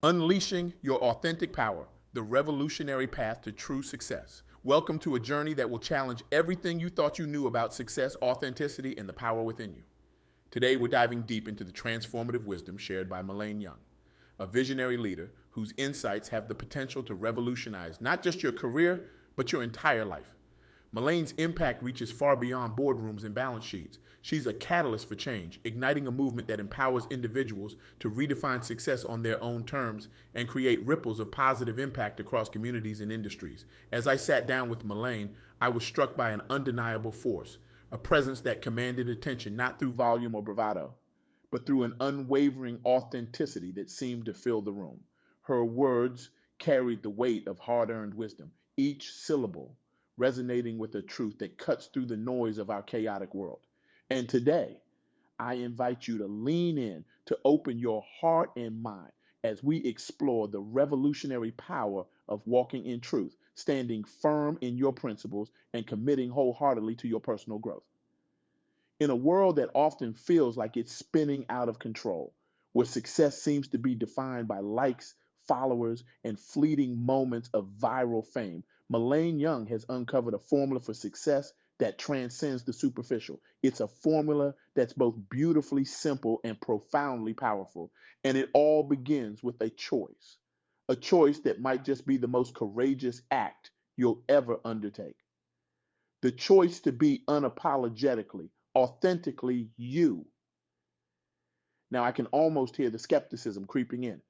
Unleashing your authentic power, the revolutionary path to true success. Welcome to a journey that will challenge everything you thought you knew about success, authenticity, and the power within you. Today, we're diving deep into the transformative wisdom shared by Malane Young, a visionary leader whose insights have the potential to revolutionize not just your career, but your entire life. Malane's impact reaches far beyond boardrooms and balance sheets. She's a catalyst for change, igniting a movement that empowers individuals to redefine success on their own terms and create ripples of positive impact across communities and industries. As I sat down with Malane, I was struck by an undeniable force, a presence that commanded attention not through volume or bravado, but through an unwavering authenticity that seemed to fill the room. Her words carried the weight of hard earned wisdom, each syllable resonating with a truth that cuts through the noise of our chaotic world. And today, I invite you to lean in, to open your heart and mind as we explore the revolutionary power of walking in truth, standing firm in your principles, and committing wholeheartedly to your personal growth. In a world that often feels like it's spinning out of control, where success seems to be defined by likes, followers, and fleeting moments of viral fame, Malane Young has uncovered a formula for success that transcends the superficial. It's a formula that's both beautifully simple and profoundly powerful. And it all begins with a choice that might just be the most courageous act you'll ever undertake. The choice to be unapologetically, authentically you. Now, I can almost hear the skepticism creeping in.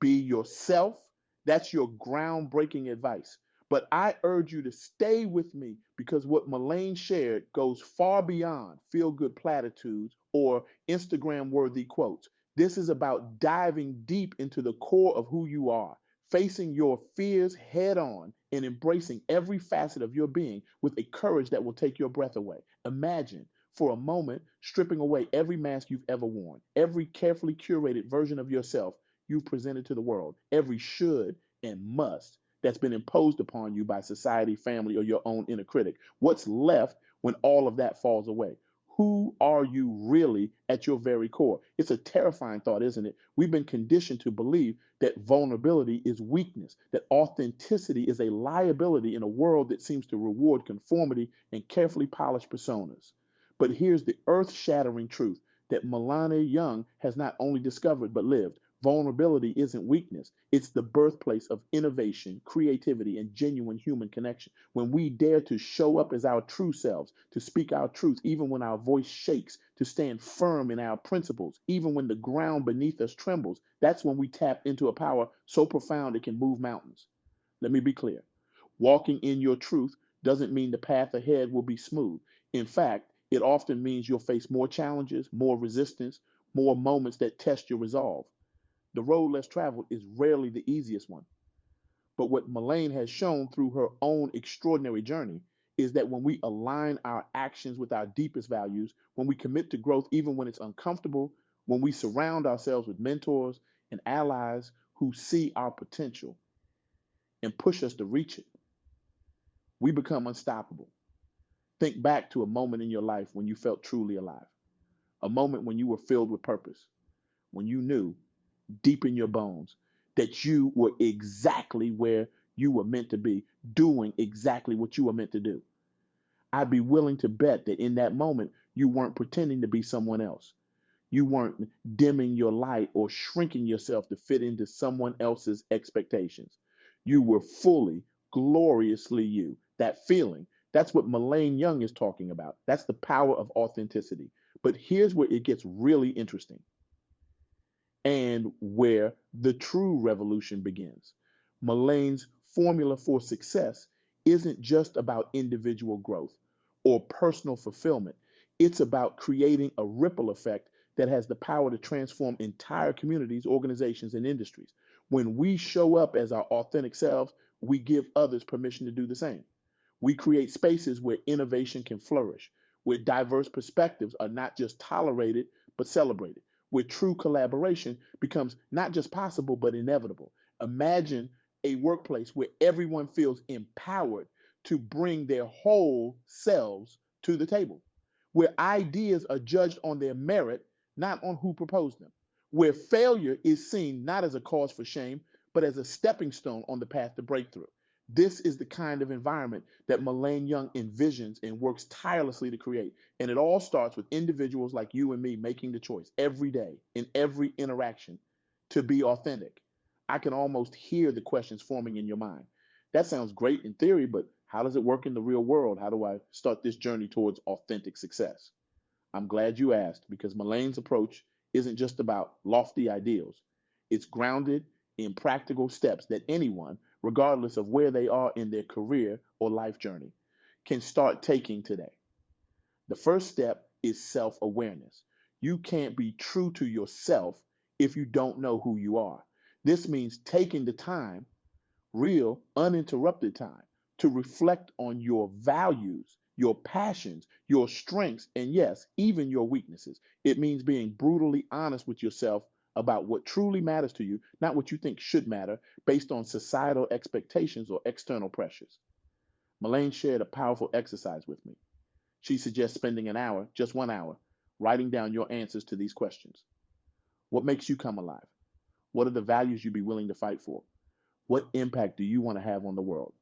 Be yourself. That's your groundbreaking advice. But I urge you to stay with me because what Malane shared goes far beyond feel good platitudes or Instagram worthy quotes. This is about diving deep into the core of who you are, facing your fears head on, and embracing every facet of your being with a courage that will take your breath away. Imagine for a moment, stripping away every mask you've ever worn, every carefully curated version of yourself you've presented to the world, every should and must that's been imposed upon you by society, family, or your own inner critic. What's left when all of that falls away? Who are you really at your very core? It's a terrifying thought, isn't it? We've been conditioned to believe that vulnerability is weakness, that authenticity is a liability in a world that seems to reward conformity and carefully polished personas. But here's the earth shattering truth that Malane Young has not only discovered but lived. Vulnerability isn't weakness, it's the birthplace of innovation, creativity, and genuine human connection. When we dare to show up as our true selves, to speak our truth, even when our voice shakes, to stand firm in our principles, even when the ground beneath us trembles, that's when we tap into a power so profound it can move mountains. Let me be clear. Walking in your truth doesn't mean the path ahead will be smooth. In fact, it often means you'll face more challenges, more resistance, more moments that test your resolve. The road less traveled is rarely the easiest one. But what Malane has shown through her own extraordinary journey is that when we align our actions with our deepest values, when we commit to growth even when it's uncomfortable, when we surround ourselves with mentors and allies who see our potential and push us to reach it, we become unstoppable. Think back to a moment in your life when you felt truly alive, a moment when you were filled with purpose, when you knew deep in your bones that you were exactly where you were meant to be, doing exactly what you were meant to do. I'd be willing to bet that in that moment, you weren't pretending to be someone else. You weren't dimming your light or shrinking yourself to fit into someone else's expectations. You were fully, gloriously you. That feeling, that's what Malane Young is talking about. That's the power of authenticity. But here's where it gets really interesting and where the true revolution begins. Malane's formula for success isn't just about individual growth or personal fulfillment, it's about creating a ripple effect that has the power to transform entire communities, organizations, and industries. When we show up as our authentic selves, we give others permission to do the same. We create spaces where innovation can flourish, where diverse perspectives are not just tolerated, but celebrated, where true collaboration becomes not just possible, but inevitable. Imagine a workplace where everyone feels empowered to bring their whole selves to the table, where ideas are judged on their merit, not on who proposed them, where failure is seen not as a cause for shame, but as a stepping stone on the path to breakthrough. This is the kind of environment that Malane Young envisions and works tirelessly to create. And it all starts with individuals like you and me making the choice every day, in every interaction, to be authentic. I can almost hear the questions forming in your mind. That sounds great in theory, but how does it work in the real world? How do I start this journey towards authentic success? I'm glad you asked, because Malane's approach isn't just about lofty ideals. It's grounded in practical steps that anyone, regardless of where they are in their career or life journey, can start taking today. The first step is self awareness. You can't be true to yourself if you don't know who you are. This means taking the time, real, uninterrupted time, to reflect on your values, your passions, your strengths, and yes, even your weaknesses. It means being brutally honest with yourself about what truly matters to you, not what you think should matter based on societal expectations or external pressures. Malane shared a powerful exercise with me. She suggests spending an hour, just 1 hour, writing down your answers to these questions. What makes you come alive? What are the values you'd be willing to fight for? What impact do you want to have on the world?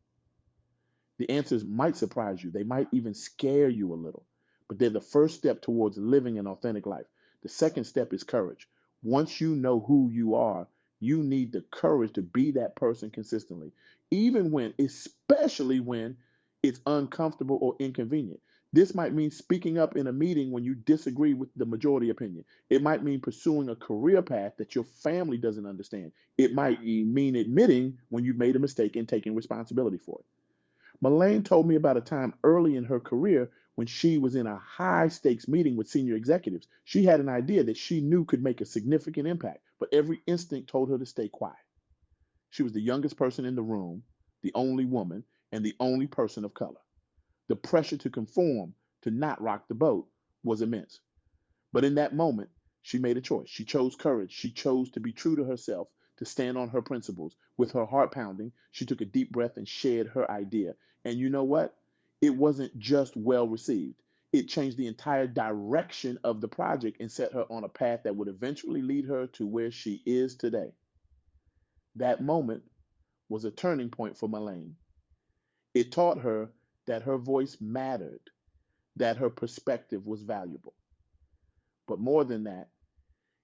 The answers might surprise you. They might even scare you a little, but they're the first step towards living an authentic life. The second step is courage. Once you know who you are, you need the courage to be that person consistently, even when, especially when it's uncomfortable or inconvenient. This might mean speaking up in a meeting when you disagree with the majority opinion. It might mean pursuing a career path that your family doesn't understand. It might mean admitting when you made a mistake and taking responsibility for it. Malane told me about a time early in her career when she was in a high stakes meeting with senior executives. She had an idea that she knew could make a significant impact, but every instinct told her to stay quiet. She was the youngest person in the room, the only woman, and the only person of color. The pressure to conform, to not rock the boat, was immense. But in that moment, she made a choice. She chose courage. She chose to be true to herself, to stand on her principles. With her heart pounding, she took a deep breath and shared her idea. And you know what? It wasn't just well received. It changed the entire direction of the project and set her on a path that would eventually lead her to where she is today. That moment was a turning point for Malane. It taught her that her voice mattered, that her perspective was valuable. But more than that,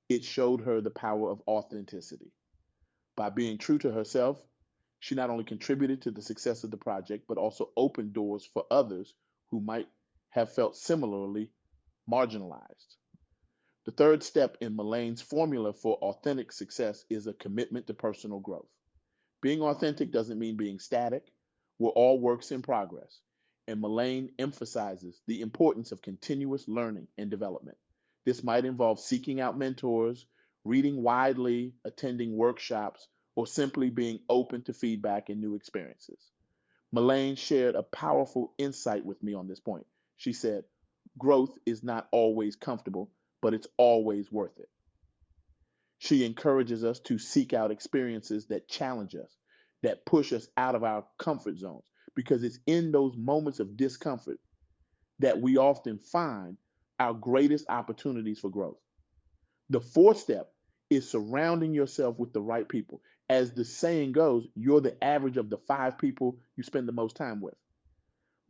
it showed her the power of authenticity. By being true to herself, she not only contributed to the success of the project, but also opened doors for others who might have felt similarly marginalized. The third step in Malane's formula for authentic success is a commitment to personal growth. Being authentic doesn't mean being static. We're all works in progress. And Malane emphasizes the importance of continuous learning and development. This might involve seeking out mentors, reading widely, attending workshops, or simply being open to feedback and new experiences. Malane shared a powerful insight with me on this point. She said, growth is not always comfortable, but it's always worth it. She encourages us to seek out experiences that challenge us, that push us out of our comfort zones, because it's in those moments of discomfort that we often find our greatest opportunities for growth. The fourth step is surrounding yourself with the right people. As the saying goes, you're the average of the 5 people you spend the most time with.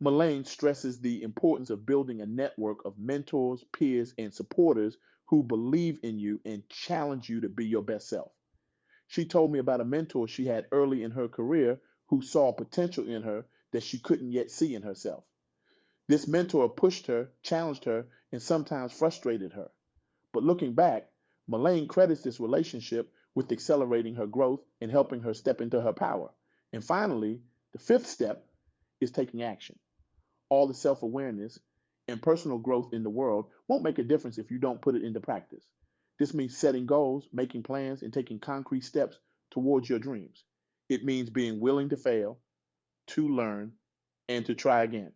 Malane stresses the importance of building a network of mentors, peers, and supporters who believe in you and challenge you to be your best self. She told me about a mentor she had early in her career who saw potential in her that she couldn't yet see in herself. This mentor pushed her, challenged her, and sometimes frustrated her. But looking back, Malane credits this relationship with accelerating her growth and helping her step into her power. And finally, the fifth step is taking action. All the self awareness and personal growth in the world won't make a difference if you don't put it into practice. This means setting goals, making plans, and taking concrete steps towards your dreams. It means being willing to fail, to learn, and to try again.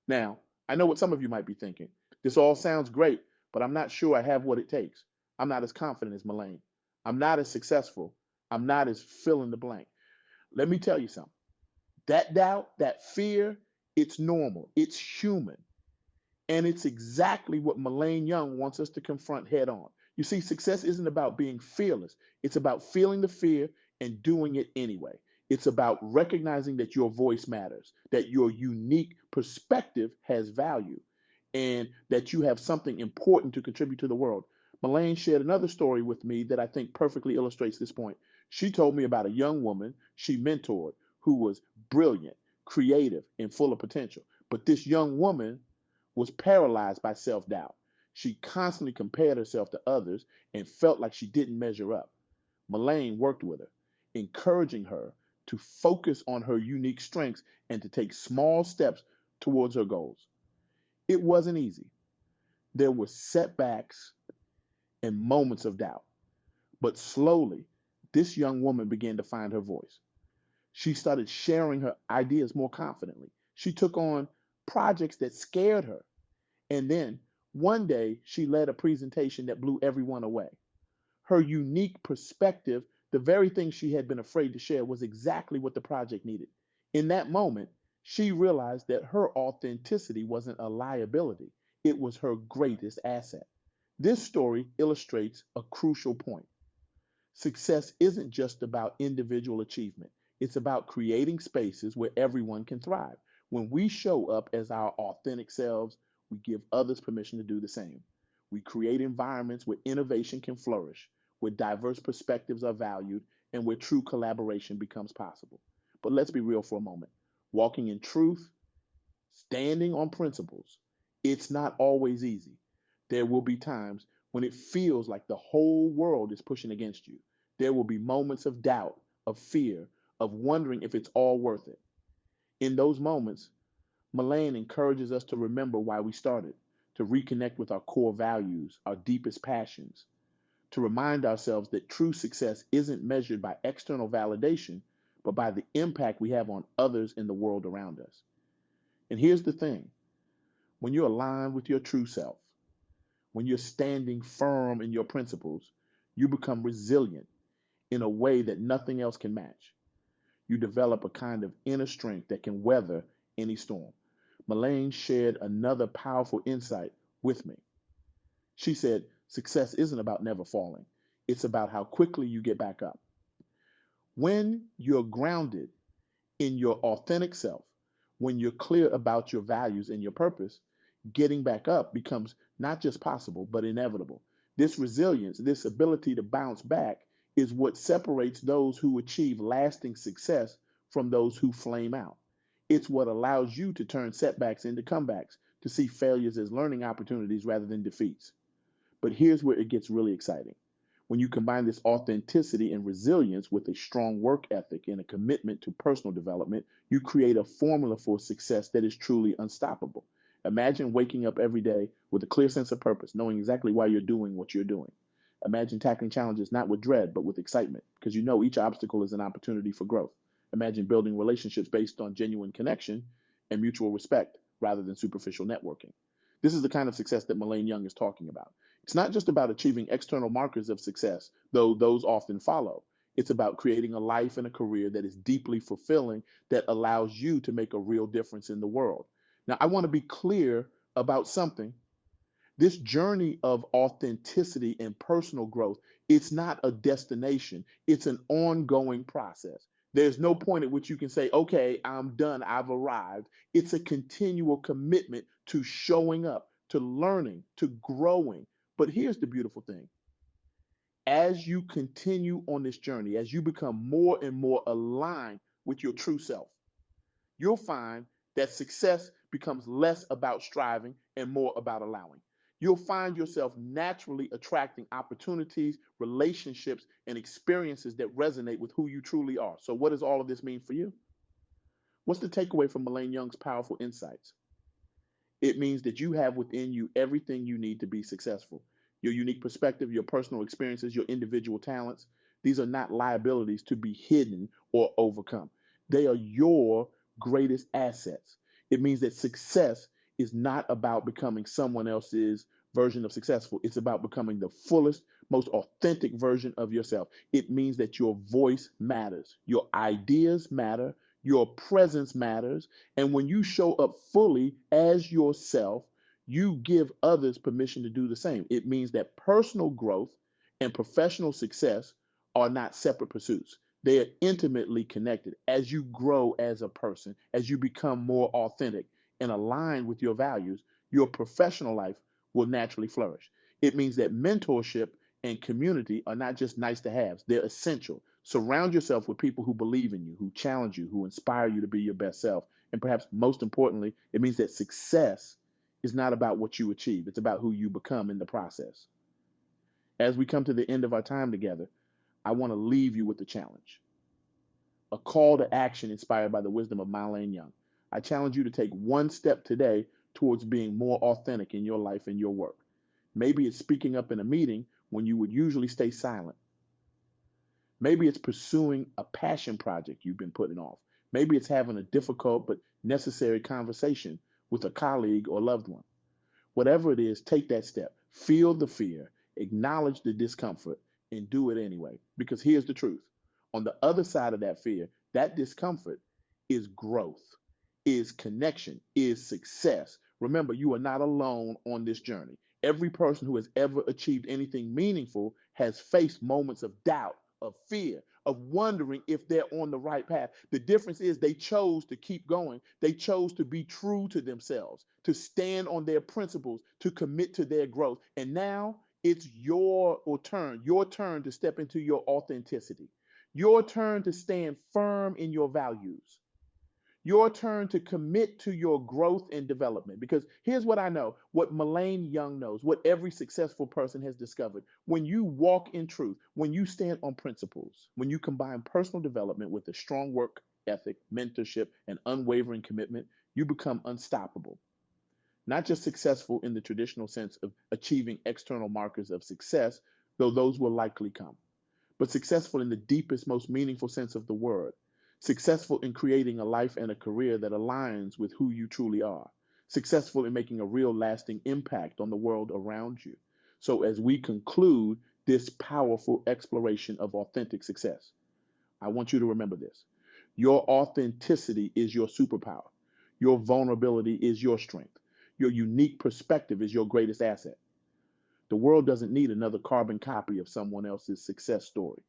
Now, I know what some of you might be thinking. This all sounds great, but I'm not sure I have what it takes. I'm not as confident as Malane. I'm not as successful. I'm not as fill in the blank. Let me tell you something. That doubt, that fear, it's normal. It's human. And it's exactly what Malane Young wants us to confront head on. You see, success isn't about being fearless. It's about feeling the fear and doing it anyway. It's about recognizing that your voice matters, that your unique perspective has value, and that you have something important to contribute to the world. Malane shared another story with me that I think perfectly illustrates this point. She told me about a young woman she mentored who was brilliant, creative, and full of potential. But this young woman was paralyzed by self doubt. She constantly compared herself to others and felt like she didn't measure up. Malane worked with her, encouraging her to focus on her unique strengths and to take small steps towards her goals. It wasn't easy. There were setbacks and moments of doubt. But slowly, this young woman began to find her voice. She started sharing her ideas more confidently. She took on projects that scared her. And then one day, she led a presentation that blew everyone away. Her unique perspective, the very thing she had been afraid to share, was exactly what the project needed. In that moment, she realized that her authenticity wasn't a liability, it was her greatest asset. This story illustrates a crucial point. Success isn't just about individual achievement, it's about creating spaces where everyone can thrive. When we show up as our authentic selves, we give others permission to do the same. We create environments where innovation can flourish, where diverse perspectives are valued, and where true collaboration becomes possible. But let's be real for a moment. Walking in truth, standing on principles, it's not always easy. There will be times when it feels like the whole world is pushing against you. There will be moments of doubt, of fear, of wondering if it's all worth it. In those moments, Malane encourages us to remember why we started, to reconnect with our core values, our deepest passions, to remind ourselves that true success isn't measured by external validation, but by the impact we have on others in the world around us. And here's the thing, when you're aligned with your true self, when you're standing firm in your principles, you become resilient in a way that nothing else can match. You develop a kind of inner strength that can weather any storm. Malane shared another powerful insight with me. She said, success isn't about never falling, it's about how quickly you get back up. When you're grounded in your authentic self, when you're clear about your values and your purpose, getting back up becomes not just possible, but inevitable. This resilience, this ability to bounce back, is what separates those who achieve lasting success from those who flame out. It's what allows you to turn setbacks into comebacks, to see failures as learning opportunities rather than defeats. But here's where it gets really exciting. When you combine this authenticity and resilience with a strong work ethic and a commitment to personal development, you create a formula for success that is truly unstoppable. Imagine waking up every day with a clear sense of purpose, knowing exactly why you're doing what you're doing. Imagine tackling challenges not with dread, but with excitement, because you know each obstacle is an opportunity for growth. Imagine building relationships based on genuine connection and mutual respect rather than superficial networking. This is the kind of success that Malane Young is talking about. It's not just about achieving external markers of success, though those often follow. It's about creating a life and a career that is deeply fulfilling, that allows you to make a real difference in the world. Now, I want to be clear about something. This journey of authenticity and personal growth, it's not a destination, it's an ongoing process. There's no point at which you can say, okay, I'm done, I've arrived. It's a continual commitment to showing up, to learning, to growing. But here's the beautiful thing, as you continue on this journey, as you become more and more aligned with your true self, you'll find that success becomes less about striving and more about allowing. You'll find yourself naturally attracting opportunities, relationships, and experiences that resonate with who you truly are. So, what does all of this mean for you? What's the takeaway from Malane Young's powerful insights? It means that you have within you everything you need to be successful. Your unique perspective, your personal experiences, your individual talents, these are not liabilities to be hidden or overcome. They are your greatest assets. It means that success is not about becoming someone else's version of successful. It's about becoming the fullest, most authentic version of yourself. It means that your voice matters, your ideas matter, your presence matters, and when you show up fully as yourself, you give others permission to do the same. It means that personal growth and professional success are not separate pursuits. They are intimately connected. As you grow as a person, as you become more authentic and aligned with your values, your professional life will naturally flourish. It means that mentorship and community are not just nice to haves, they're essential. Surround yourself with people who believe in you, who challenge you, who inspire you to be your best self. And perhaps most importantly, it means that success is not about what you achieve, it's about who you become in the process. As we come to the end of our time together, I want to leave you with a challenge, a call to action inspired by the wisdom of Malane Young. I challenge you to take one step today towards being more authentic in your life and your work. Maybe it's speaking up in a meeting when you would usually stay silent. Maybe it's pursuing a passion project you've been putting off. Maybe it's having a difficult but necessary conversation with a colleague or loved one. Whatever it is, take that step. Feel the fear, acknowledge the discomfort, and do it anyway. Because here's the truth. On the other side of that fear, that discomfort is growth, is connection, is success. Remember, you are not alone on this journey. Every person who has ever achieved anything meaningful has faced moments of doubt, of fear, of wondering if they're on the right path. The difference is they chose to keep going. They chose to be true to themselves, to stand on their principles, to commit to their growth. And now it's your turn to step into your authenticity, your turn to stand firm in your values, your turn to commit to your growth and development. Because here's what I know, what Malane Young knows, what every successful person has discovered. When you walk in truth, when you stand on principles, when you combine personal development with a strong work ethic, mentorship, and unwavering commitment, you become unstoppable. Not just successful in the traditional sense of achieving external markers of success, though those will likely come, but successful in the deepest, most meaningful sense of the word. Successful in creating a life and a career that aligns with who you truly are. Successful in making a real lasting impact on the world around you. So, as we conclude this powerful exploration of authentic success, I want you to remember this. Your authenticity is your superpower. Your vulnerability is your strength. Your unique perspective is your greatest asset. The world doesn't need another carbon copy of someone else's success story.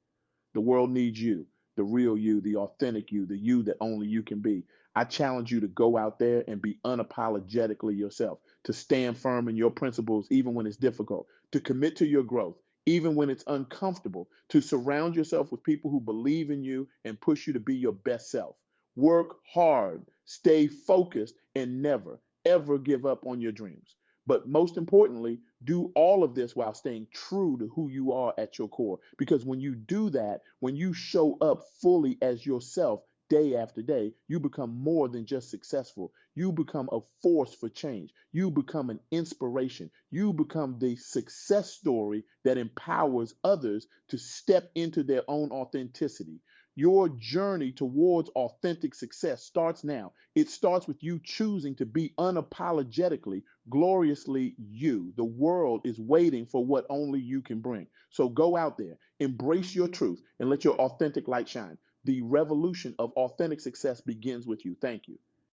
The world needs you, the real you, the authentic you, the you that only you can be. I challenge you to go out there and be unapologetically yourself, to stand firm in your principles even when it's difficult, to commit to your growth even when it's uncomfortable, to surround yourself with people who believe in you and push you to be your best self. Work hard, stay focused, and never, ever give up on your dreams. But most importantly, do all of this while staying true to who you are at your core. Because when you do that, when you show up fully as yourself day after day, you become more than just successful. You become a force for change. You become an inspiration. You become the success story that empowers others to step into their own authenticity. Your journey towards authentic success starts now. It starts with you choosing to be unapologetically, gloriously you. The world is waiting for what only you can bring. So go out there, embrace your truth, and let your authentic light shine. The revolution of authentic success begins with you. Thank you.